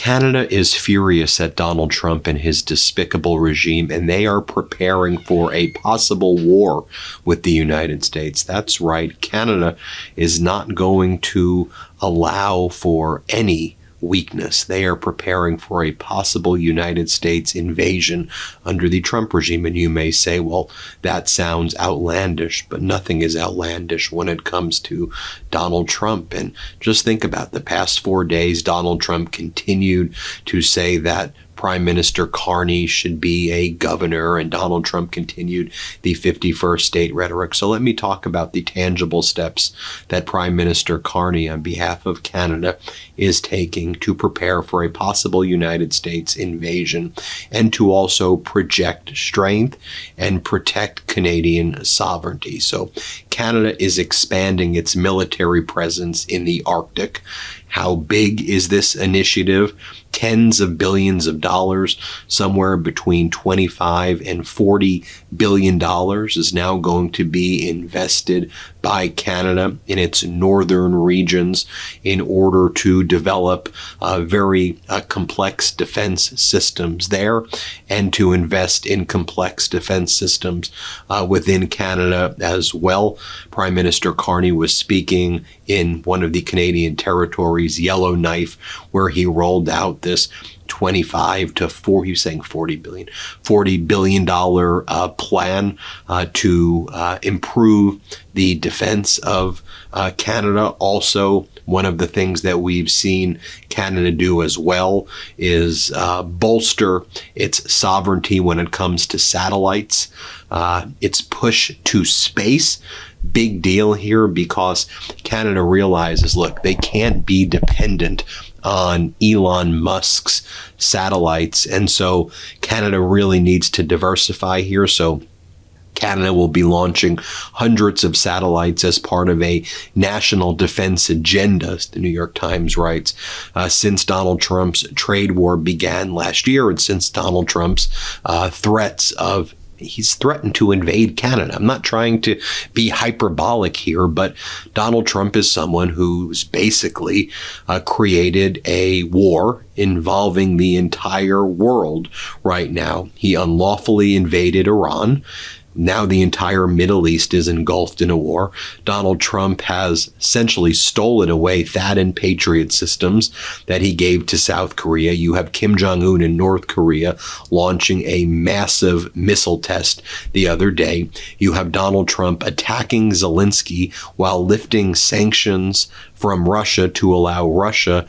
Canada is furious at Donald Trump and his despicable regime, and they are preparing for a possible war with the United States. That's right. Canada is not going to allow for any weakness. They are preparing for a possible United States invasion under the Trump regime. And you may say, well, that sounds outlandish, but nothing is outlandish when it comes to Donald Trump. And just think about the past 4 days, Donald Trump continued to say that Prime Minister Carney should be a governor, and Donald Trump continued the 51st state rhetoric. So let me talk about the tangible steps that Prime Minister Carney, on behalf of Canada, is taking to prepare for a possible United States invasion and to also project strength and protect Canadian sovereignty. So Canada is expanding its military presence in the Arctic. How big is this initiative? Tens of billions of dollars, somewhere between 25 and 40 billion dollars is now going to be invested by Canada in its northern regions in order to develop very complex defense systems there and to invest in complex defense systems within Canada as well. Prime Minister Carney was speaking in one of the Canadian territories, Yellowknife, where he rolled out this 25 to 40, he's saying $40 billion plan to improve the defense of Canada. Also, one of the things that we've seen Canada do as well is bolster its sovereignty when it comes to satellites. Its push to space. Big deal here because Canada realizes, look, they can't be dependent on Elon Musk's satellites. And so Canada really needs to diversify here. So Canada will be launching hundreds of satellites as part of a national defense agenda, the New York Times writes, since Donald Trump's trade war began last year and since Donald Trump's threats of he's threatened to invade Canada. I'm not trying to be hyperbolic here, but Donald Trump is someone who's basically created a war involving the entire world right now. He unlawfully invaded Iran. Now the entire Middle East is engulfed in a war. Donald Trump has essentially stolen away THAAD and Patriot systems that he gave to South Korea. You have Kim Jong-un in North Korea launching a massive missile test the other day. You have Donald Trump attacking Zelensky while lifting sanctions from Russia to allow Russia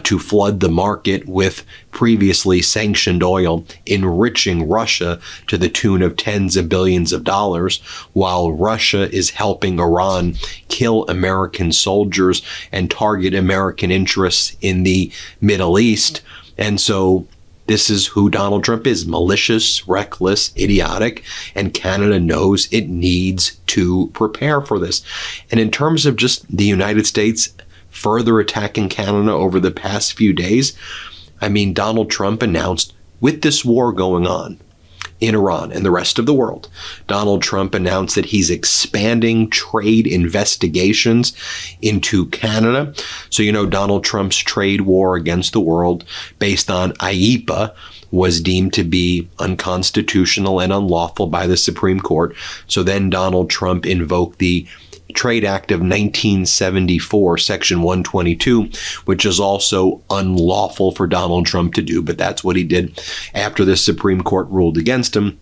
to flood the market with previously sanctioned oil, enriching Russia to the tune of tens of billions of dollars, while Russia is helping Iran kill American soldiers and target American interests in the Middle East. And so this is who Donald Trump is: malicious, reckless, idiotic, and Canada knows it needs to prepare for this. And in terms of just the United States further attacking Canada over the past few days, I mean, Donald Trump announced, with this war going on in Iran and the rest of the world, Donald Trump announced that he's expanding trade investigations into Canada. So, you know, Donald Trump's trade war against the world based on IEEPA was deemed to be unconstitutional and unlawful by the Supreme Court. So then Donald Trump invoked the Trade Act of 1974, Section 122, which is also unlawful for Donald Trump to do, but that's what he did after the Supreme Court ruled against him.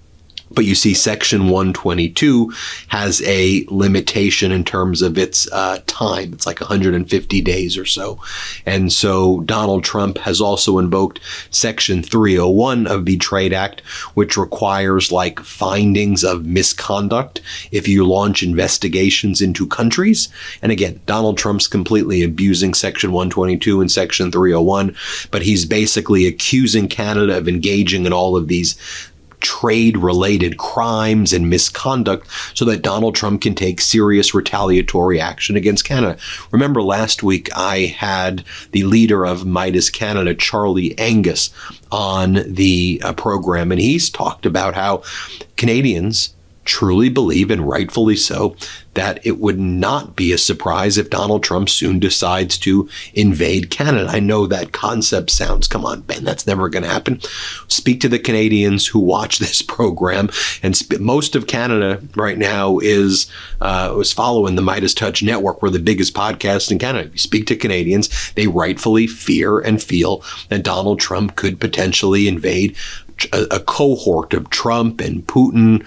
But you see, Section 122 has a limitation in terms of its time. It's like 150 days or so. And so Donald Trump has also invoked Section 301 of the Trade Act, which requires like findings of misconduct if you launch investigations into countries. And again, Donald Trump's completely abusing Section 122 and Section 301, but he's basically accusing Canada of engaging in all of these trade-related crimes and misconduct so that Donald Trump can take serious retaliatory action against Canada. Remember last week I had the leader of Meidas Canada, Charlie Angus, on the program, and he's talked about how Canadians truly believe, and rightfully so, that it would not be a surprise if Donald Trump soon decides to invade Canada. I know that concept sounds, come on, Ben, that's never going to happen. Speak to the Canadians who watch this program, and most of Canada right now is following the MeidasTouch network. We're the biggest podcast in Canada. If you speak to Canadians, they rightfully fear and feel that Donald Trump could potentially invade a cohort of Trump and Putin.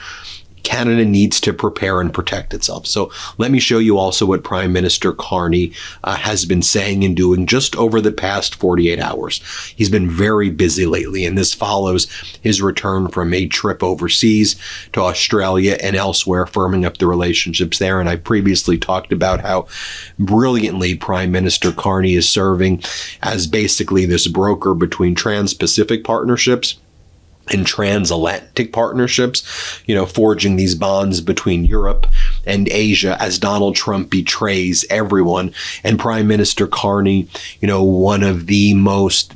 Canada needs to prepare and protect itself. So let me show you also what Prime Minister Carney has been saying and doing just over the past 48 hours. He's been very busy lately, and this follows his return from a trip overseas to Australia and elsewhere, firming up the relationships there. And I previously talked about how brilliantly Prime Minister Carney is serving as basically this broker between trans-Pacific partnerships and transatlantic partnerships, forging these bonds between Europe and Asia as Donald Trump betrays everyone. And Prime Minister Carney, one of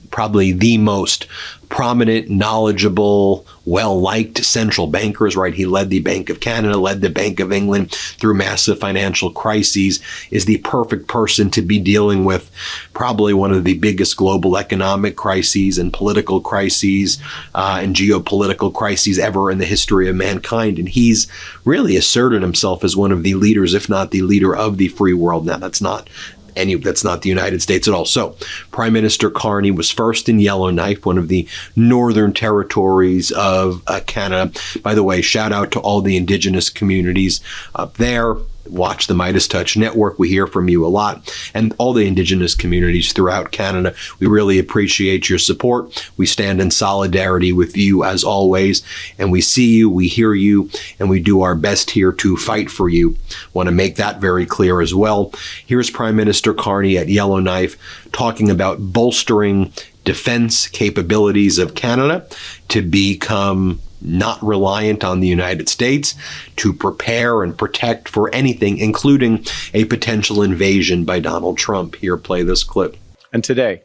probably the most prominent, knowledgeable, well-liked central bankers, right? He led the Bank of Canada, led the Bank of England through massive financial crises, is the perfect person to be dealing with probably one of the biggest global economic crises and political crises and geopolitical crises ever in the history of mankind. And he's really asserted himself as one of the leaders, if not the leader of the free world. Now, that's not the United States at all. So Prime Minister Carney was first in Yellowknife, one of the northern territories of Canada. By the way, shout out to all the Indigenous communities up there. Watch the MeidasTouch network. We hear from you a lot. And all the Indigenous communities throughout Canada, we really appreciate your support. We stand in solidarity with you as always. And we see you, we hear you, and we do our best here to fight for you. Want to make that very clear as well. Here's Prime Minister Carney at Yellowknife talking about bolstering defense capabilities of Canada to become not reliant on the United States, to prepare and protect for anything, including a potential invasion by Donald Trump. Here, play this clip. And today,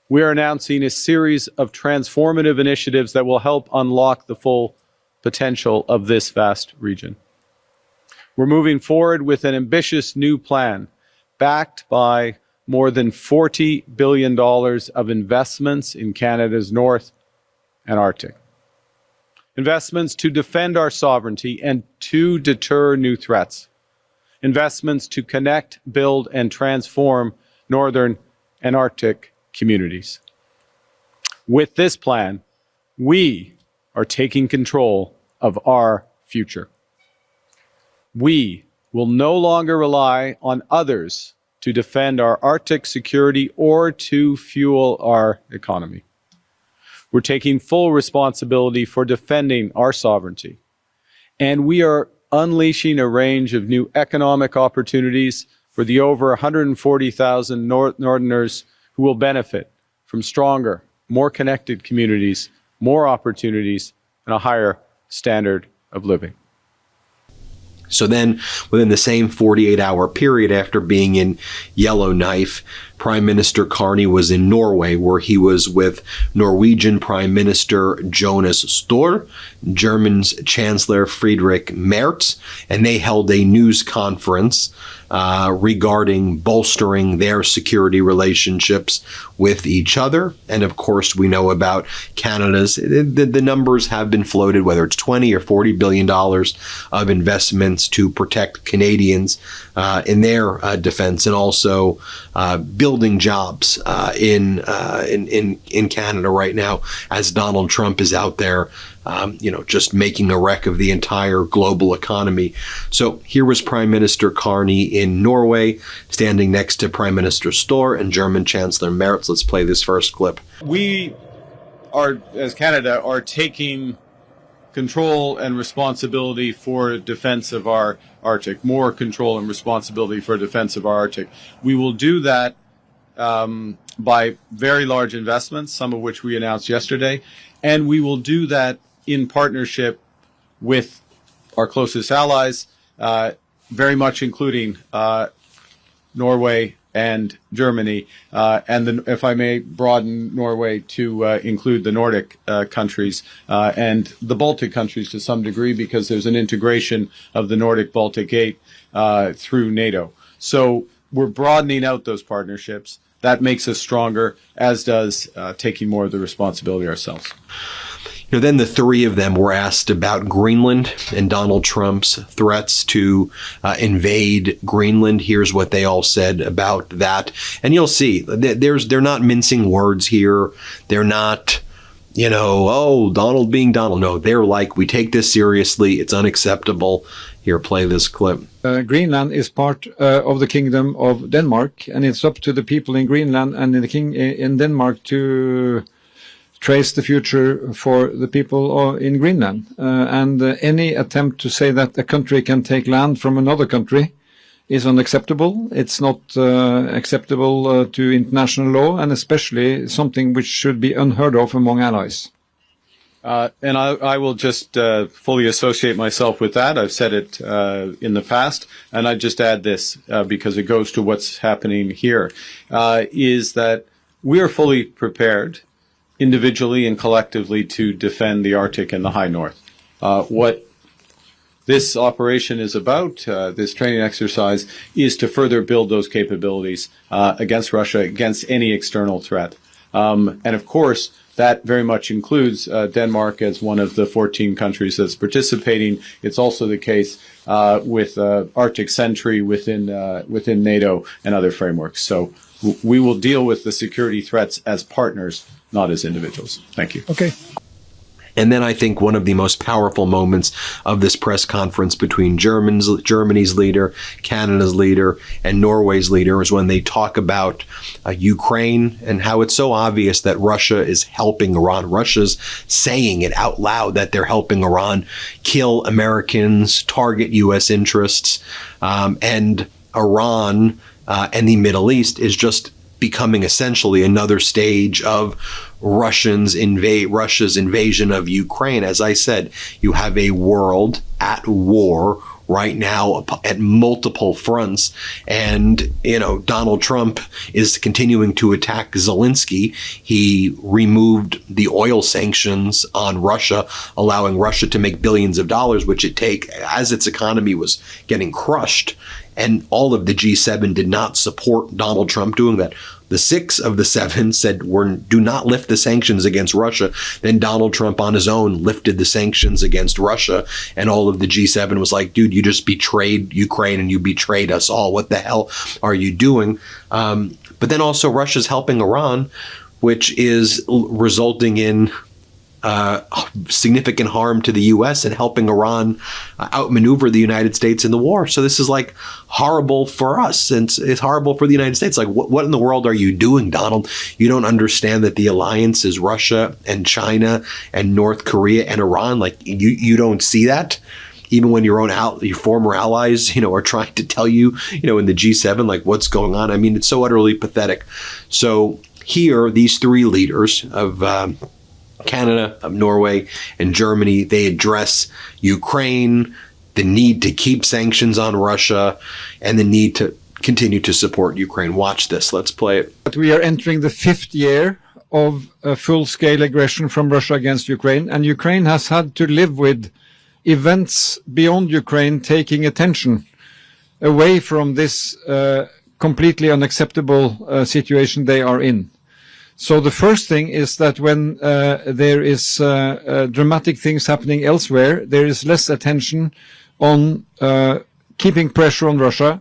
we are announcing a series of transformative initiatives that will help unlock the full potential of this vast region. We're moving forward with an ambitious new plan backed by more than $40 billion of investments in Canada's North and Arctic. Investments to defend our sovereignty and to deter new threats. Investments to connect, build, and transform Northern and Arctic communities. With this plan, we are taking control of our future. We will no longer rely on others to defend our Arctic security or to fuel our economy. We're taking full responsibility for defending our sovereignty. And we are unleashing a range of new economic opportunities for the over 140,000 Northerners who will benefit from stronger, more connected communities, more opportunities, and a higher standard of living. So then, within the same 48-hour period after being in Yellowknife, Prime Minister Carney was in Norway, where he was with Norwegian Prime Minister Jonas Støre, German's Chancellor Friedrich Merz, and they held a news conference regarding bolstering their security relationships with each other. And of course, we know about Canada's, the numbers have been floated, whether it's $20 or $40 billion of investments to protect Canadians in their defense, and also building jobs in Canada right now, as Donald Trump is out there just making a wreck of the entire global economy. So here was Prime Minister Carney in Norway, standing next to Prime Minister Støre and German Chancellor Merz. Let's play this first clip. We are, as Canada, are taking control and responsibility for defense of our Arctic, more control and responsibility for defense of our Arctic. We will do that by very large investments, some of which we announced yesterday, and we will do that in partnership with our closest allies, very much including Norway and Germany, and then, if I may broaden Norway to include the Nordic countries and the Baltic countries to some degree, because there's an integration of the Nordic-Baltic Gate through NATO. So we're broadening out those partnerships. That makes us stronger, as does taking more of the responsibility ourselves. You know, then the three of them were asked about Greenland and Donald Trump's threats to invade Greenland. Here's what they all said about that. And you'll see, they're not mincing words here. They're not, you know, oh, Donald being Donald. No, they're like, we take this seriously. It's unacceptable. Here, play this clip. Greenland is part of the Kingdom of Denmark, and it's up to the people in Greenland and in Denmark to trace the future for the people in Greenland. Any attempt to say that a country can take land from another country is unacceptable. It's not acceptable to international law, and especially something which should be unheard of among allies. And I will just fully associate myself with that. I've said it in the past, and I just add this because it goes to what's happening here, is that we are fully prepared individually and collectively to defend the Arctic and the High North. What this operation is about, this training exercise, is to further build those capabilities against Russia, against any external threat. And of course, that very much includes Denmark as one of the 14 countries that's participating. It's also the case with Arctic Sentry within NATO and other frameworks. So we will deal with the security threats as partners, not as individuals. Thank you. Okay. And then I think one of the most powerful moments of this press conference between Germany's leader, Canada's leader, and Norway's leader is when they talk about Ukraine and how it's so obvious that Russia is helping Iran. Russia's saying it out loud that they're helping Iran kill Americans, target U.S. interests, and Iran and the Middle East is just becoming essentially another stage of Russia's invasion of Ukraine. As I said, you have a world at war right now at multiple fronts. And, you know, Donald Trump is continuing to attack Zelensky. He removed the oil sanctions on Russia, allowing Russia to make billions of dollars, which it take as its economy was getting crushed. And all of the G7 did not support Donald Trump doing that. The 6 of the 7 said, do not lift the sanctions against Russia. Then Donald Trump on his own lifted the sanctions against Russia. And all of the G7 was like, dude, you just betrayed Ukraine and you betrayed us all. What the hell are you doing? But then also Russia's helping Iran, which is resulting in significant harm to the U.S. and helping Iran outmaneuver the United States in the war. So this is like horrible for us, and it's horrible for the United States. Like, what in the world are you doing, Donald? You don't understand that the alliance is Russia and China and North Korea and Iran. Like, you don't see that? Even when your former allies, you know, are trying to tell you, you know, in the G7, like, what's going on? I mean, it's so utterly pathetic. So here, these three leaders of Canada, of Norway, and Germany, they address Ukraine, the need to keep sanctions on Russia, and the need to continue to support Ukraine. Watch this. Let's play it. But we are entering the 5th year of a full-scale aggression from Russia against Ukraine, and Ukraine has had to live with events beyond Ukraine taking attention away from this completely unacceptable situation they are in. So the first thing is that when there is dramatic things happening elsewhere, there is less attention on keeping pressure on Russia,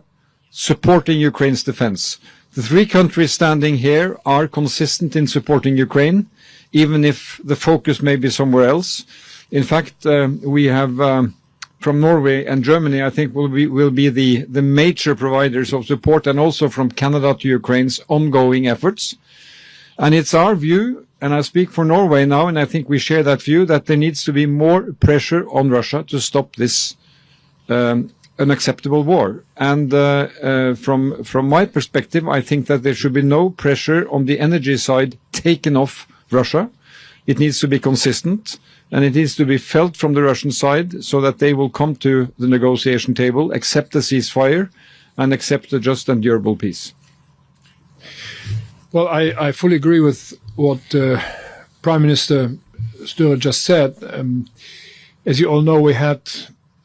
supporting Ukraine's defense. The 3 countries standing here are consistent in supporting Ukraine, even if the focus may be somewhere else. In fact, we have from Norway and Germany, I think will be the major providers of support, and also from Canada to Ukraine's ongoing efforts. And it's our view, and I speak for Norway now, and I think we share that view, that there needs to be more pressure on Russia to stop this unacceptable war. And from my perspective, I think that there should be no pressure on the energy side taken off Russia. It needs to be consistent, and it needs to be felt from the Russian side so that they will come to the negotiation table, accept the ceasefire, and accept a just and durable peace. Well, I fully agree with what Prime Minister Sture just said. As you all know, we had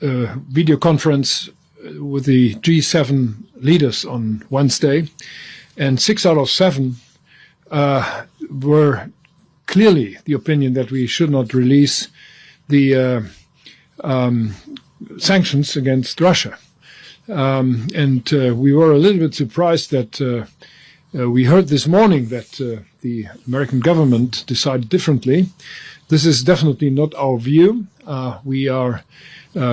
a video conference with the G7 leaders on Wednesday, and 6 out of 7 were clearly the opinion that we should not release the sanctions against Russia. And we were a little bit surprised that we heard this morning that the American government decided differently. This is definitely not our view. We are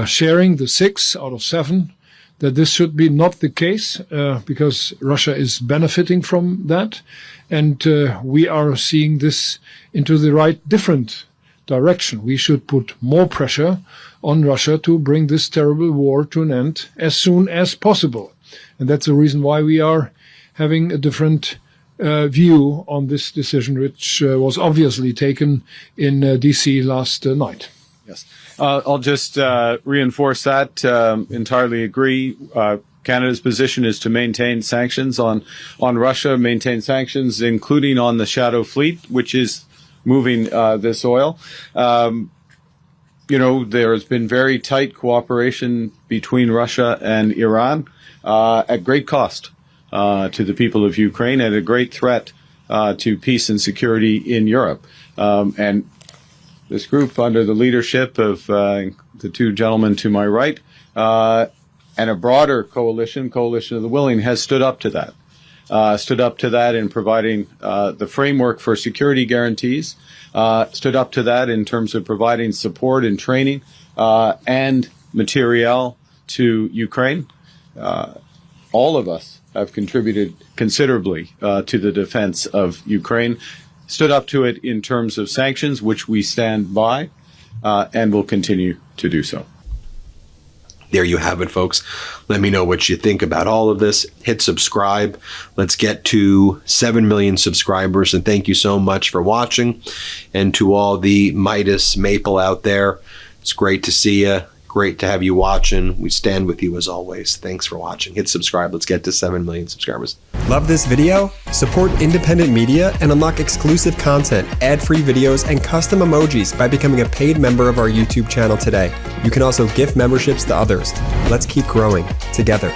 sharing the 6 out of 7 that this should be not the case because Russia is benefiting from that. And we are seeing this into the right different direction. We should put more pressure on Russia to bring this terrible war to an end as soon as possible. And that's the reason why we are having a different view on this decision, which was obviously taken in D.C. last night. Yes. I'll just reinforce that. Entirely agree. Canada's position is to maintain sanctions on Russia, maintain sanctions, including on the Shadow Fleet, which is moving this oil. There has been very tight cooperation between Russia and Iran at great cost to the people of Ukraine and a great threat to peace and security in Europe. And this group, under the leadership of the two gentlemen to my right, and a broader coalition of the willing, has stood up to that. In providing the framework for security guarantees, stood up to that in terms of providing support and training and materiel to Ukraine. All of us have contributed considerably to the defense of Ukraine, stood up to it in terms of sanctions, which we stand by and will continue to do so. There you have it, folks. Let me know what you think about all of this. Hit subscribe. Let's get to 7 million subscribers. And thank you so much for watching. And to all the Meidas Maple out there, it's great to see you. Great to have you watching. We stand with you as always. Thanks for watching. Hit subscribe. Let's get to 7 million subscribers. Love this video? Support independent media and unlock exclusive content, ad-free videos, and custom emojis by becoming a paid member of our YouTube channel today. You can also gift memberships to others. Let's keep growing together.